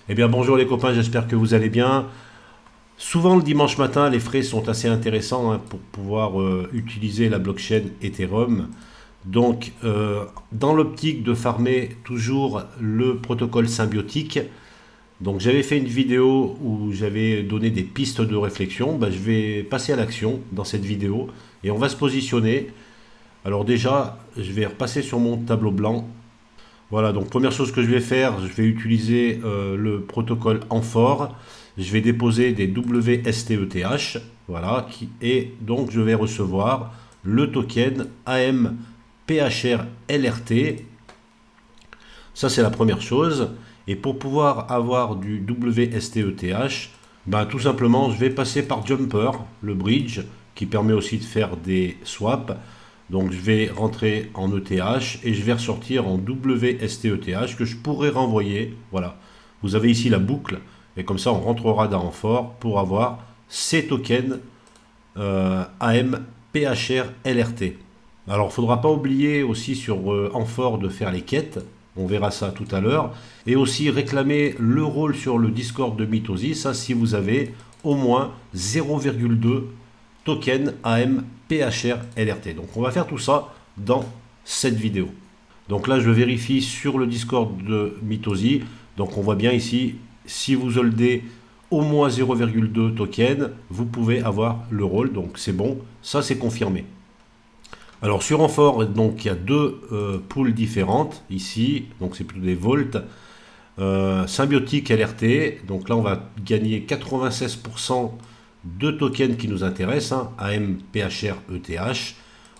Eh bien bonjour les copains, j'espère que vous allez bien. Souvent le dimanche matin, les frais sont assez intéressants pour pouvoir utiliser la blockchain Ethereum. Donc dans l'optique de farmer toujours le protocole symbiotique, donc j'avais fait une vidéo où j'avais donné des pistes de réflexion. Je vais passer à l'action dans cette vidéo et on va se positionner. Alors déjà, je vais repasser sur mon tableau blanc. Voilà, donc première chose que je vais faire, je vais utiliser le protocole Amphore. Je vais déposer des WSTETH, voilà, et donc je vais recevoir le token AMPHR LRT. Ça, c'est la première chose. Et pour pouvoir avoir du WSTETH, tout simplement, je vais passer par Jumper, le bridge, qui permet aussi de faire des swaps. Donc je vais rentrer en ETH et je vais ressortir en WSTETH que je pourrais renvoyer. Voilà. Vous avez ici la boucle et comme ça on rentrera dans Amphore pour avoir ces tokens AMPHR LRT. Alors il ne faudra pas oublier aussi sur Amphore de faire les quêtes. On verra ça tout à l'heure. Et aussi réclamer le rôle sur le Discord de Mitosi. Ça si vous avez au moins 0,2 token AMPHR LRT. Donc on va faire tout ça dans cette vidéo. Donc là je vérifie sur le Discord de Mitosi. Donc on voit bien ici, si vous holdez au moins 0,2 token, vous pouvez avoir le rôle. Donc c'est bon, ça c'est confirmé. Alors sur Amphore, donc il y a deux pools différentes ici. Donc c'est plutôt des volts. Symbiotique LRT, donc là on va gagner 96% de tokens qui nous intéressent, AMPHR ETH,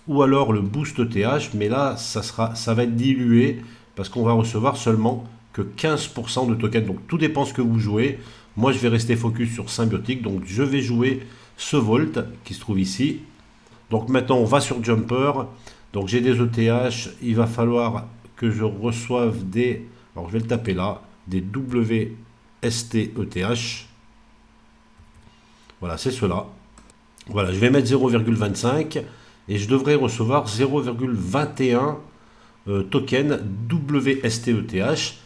ou alors le Boost ETH, mais là ça va être dilué parce qu'on va recevoir seulement que 15% de tokens. Donc tout dépend ce que vous jouez. Moi je vais rester focus sur Symbiotique, donc je vais jouer ce Volt qui se trouve ici. Donc maintenant on va sur Jumper, donc j'ai des ETH, il va falloir que je reçoive des... Alors je vais le taper là, des WSTETH. Voilà, c'est cela. Voilà, je vais mettre 0,25 et je devrais recevoir 0,21 token WSTETH,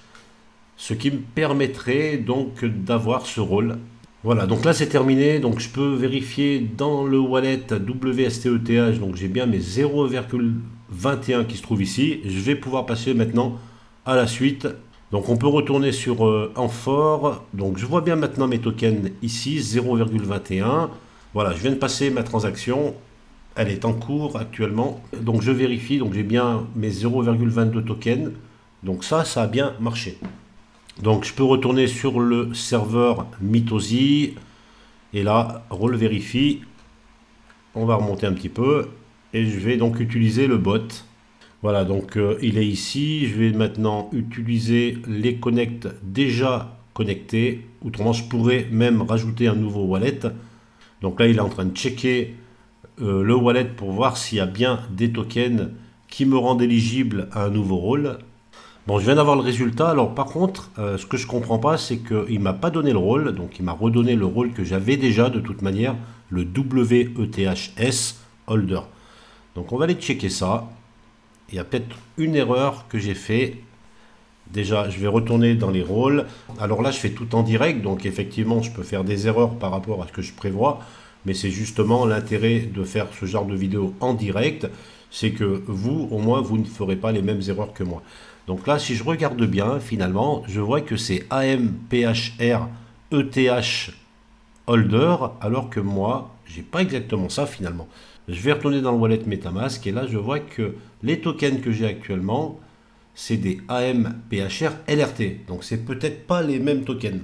ce qui me permettrait donc d'avoir ce rôle. Voilà, donc là c'est terminé, donc je peux vérifier dans le wallet WSTETH, donc j'ai bien mes 0,21 qui se trouvent ici. Je vais pouvoir passer maintenant à la suite. Donc on peut retourner sur Amphore. Donc je vois bien maintenant mes tokens ici, 0,21. Voilà, je viens de passer ma transaction. Elle est en cours actuellement. Donc je vérifie, donc j'ai bien mes 0,22 tokens. Donc ça a bien marché. Donc je peux retourner sur le serveur Mitosi. Et là, rôle vérifie. On va remonter un petit peu. Et je vais donc utiliser le bot. Voilà, donc il est ici. Je vais maintenant utiliser les connects déjà connectés. Autrement, je pourrais même rajouter un nouveau wallet. Donc là, il est en train de checker le wallet pour voir s'il y a bien des tokens qui me rendent éligible à un nouveau rôle. Bon, je viens d'avoir le résultat. Alors par contre, ce que je ne comprends pas, c'est qu'il ne m'a pas donné le rôle. Donc il m'a redonné le rôle que j'avais déjà de toute manière, le WETHS Holder. Donc on va aller checker ça. Il y a peut-être une erreur que j'ai fait. Déjà, je vais retourner dans les rôles. Alors là, je fais tout en direct, donc effectivement, je peux faire des erreurs par rapport à ce que je prévois. Mais c'est justement l'intérêt de faire ce genre de vidéo en direct, c'est que vous, au moins, vous ne ferez pas les mêmes erreurs que moi. Donc là, si je regarde bien, finalement, je vois que c'est AMPHR ETH Holder, alors que moi, j'ai pas exactement ça finalement. Je vais retourner dans le wallet MetaMask et là, je vois que les tokens que j'ai actuellement, c'est des AMPHR LRT. Donc, c'est peut-être pas les mêmes tokens.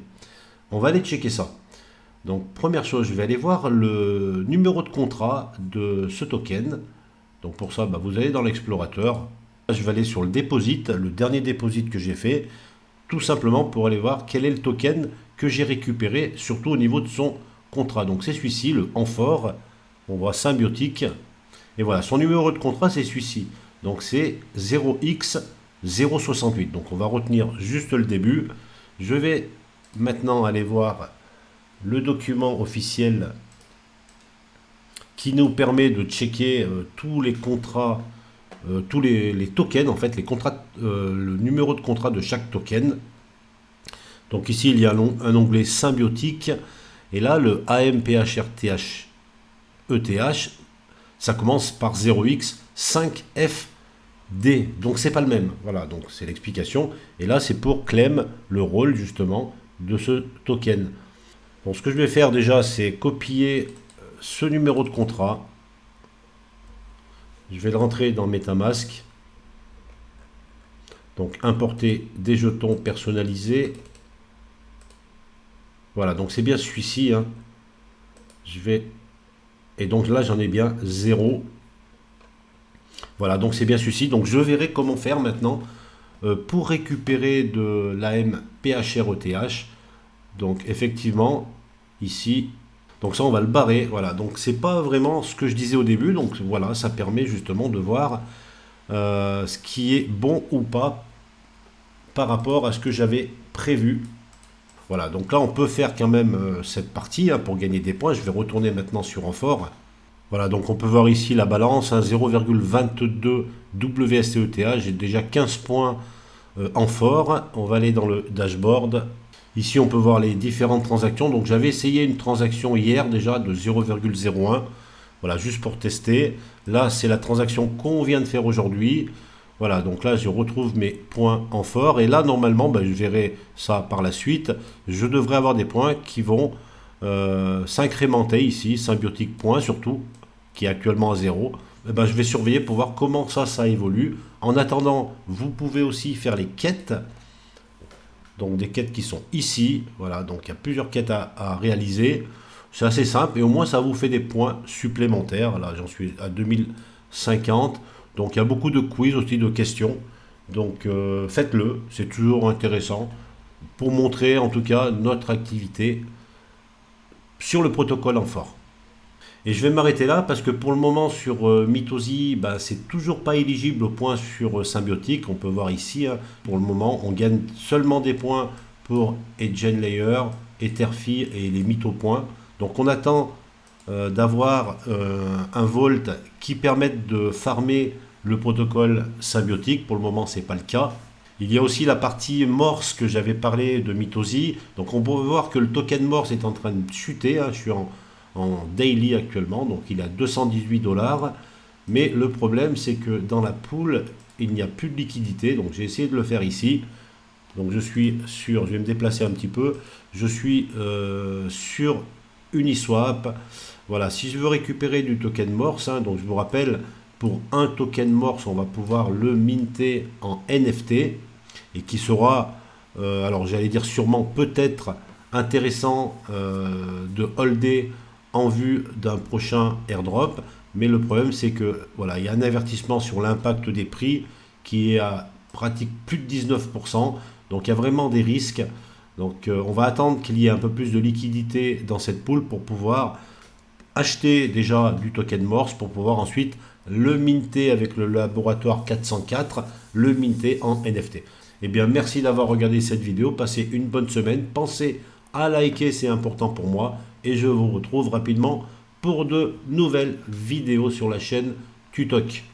On va aller checker ça. Donc, première chose, je vais aller voir le numéro de contrat de ce token. Donc, pour ça, vous allez dans l'explorateur. Je vais aller sur le deposit, le dernier deposit que j'ai fait, tout simplement pour aller voir quel est le token que j'ai récupéré, surtout au niveau de son contrat. Donc, c'est celui-ci, le Amphore. On voit Symbiotique. Et voilà, son numéro de contrat, c'est celui-ci. Donc, c'est 0x068. Donc, on va retenir juste le début. Je vais maintenant aller voir le document officiel qui nous permet de checker tous les contrats, tous les tokens, en fait, les contrats, le numéro de contrat de chaque token. Donc ici, il y a un onglet symbiotique. Et là, le AMPHRTH ETH, ça commence par 0x5FD. Donc c'est pas le même. Voilà, donc c'est l'explication. Et là, c'est pour Clem, le rôle justement de ce token. Donc ce que je vais faire déjà, c'est copier ce numéro de contrat. Je vais le rentrer dans MetaMask. Donc importer des jetons personnalisés. Voilà, donc c'est bien celui-ci. Hein. Je vais... Et donc là, j'en ai bien 0. Voilà, donc c'est bien celui-ci. Donc je verrai comment faire maintenant pour récupérer de l'AMPHRETH. Donc effectivement, ici, donc ça on va le barrer. Voilà, donc c'est pas vraiment ce que je disais au début. Donc voilà, ça permet justement de voir ce qui est bon ou pas par rapport à ce que j'avais prévu. Voilà, donc là on peut faire quand même cette partie hein, pour gagner des points. Je vais retourner maintenant sur Amphore. Voilà, donc on peut voir ici la balance, hein, 0,22 WSTETA. J'ai déjà 15 points Amphore. On va aller dans le dashboard. Ici on peut voir les différentes transactions. Donc j'avais essayé une transaction hier déjà de 0,01. Voilà, juste pour tester. Là c'est la transaction qu'on vient de faire aujourd'hui. Voilà, donc là je retrouve mes points Amphore et là normalement je verrai ça par la suite. Je devrais avoir des points qui vont s'incrémenter ici, symbiotique point surtout, qui est actuellement à 0. Je vais surveiller pour voir comment ça évolue. En attendant, vous pouvez aussi faire les quêtes. Donc des quêtes qui sont ici. Voilà, donc il y a plusieurs quêtes à réaliser. C'est assez simple et au moins ça vous fait des points supplémentaires. Là j'en suis à 2050. Donc il y a beaucoup de quiz aussi, de questions. Donc faites-le, c'est toujours intéressant pour montrer en tout cas notre activité sur le protocole Amphore. Et je vais m'arrêter là parce que pour le moment sur Mitosi, c'est toujours pas éligible aux points sur Symbiotique. On peut voir ici, hein, pour le moment, on gagne seulement des points pour Agent Layer, Etherfi et les Mythopoints. Donc on attend d'avoir un Vault qui permette de farmer le protocole Symbiotique. Pour le moment, c'est pas le cas. Il y a aussi la partie Morse que j'avais parlé de Mitosi. Donc on peut voir que le token Morse est en train de chuter. Hein. Je suis en daily actuellement, donc il est à 218 $. Mais le problème, c'est que dans la pool, il n'y a plus de liquidité. Donc j'ai essayé de le faire ici. Donc je suis sur, je vais me déplacer un petit peu. Je suis sur Uniswap. Voilà, si je veux récupérer du token Morse, hein, donc je vous rappelle, pour un token Morse, on va pouvoir le minter en NFT et qui sera, alors j'allais dire sûrement peut-être intéressant de holder en vue d'un prochain airdrop. Mais le problème, c'est que voilà, il y a un avertissement sur l'impact des prix qui est à pratique plus de 19%. Donc il y a vraiment des risques. Donc on va attendre qu'il y ait un peu plus de liquidité dans cette pool pour pouvoir acheter déjà du token Morse pour pouvoir ensuite le minter avec le laboratoire 404, le minter en NFT. Eh bien, merci d'avoir regardé cette vidéo. Passez une bonne semaine. Pensez à liker, c'est important pour moi. Et je vous retrouve rapidement pour de nouvelles vidéos sur la chaîne Tutok.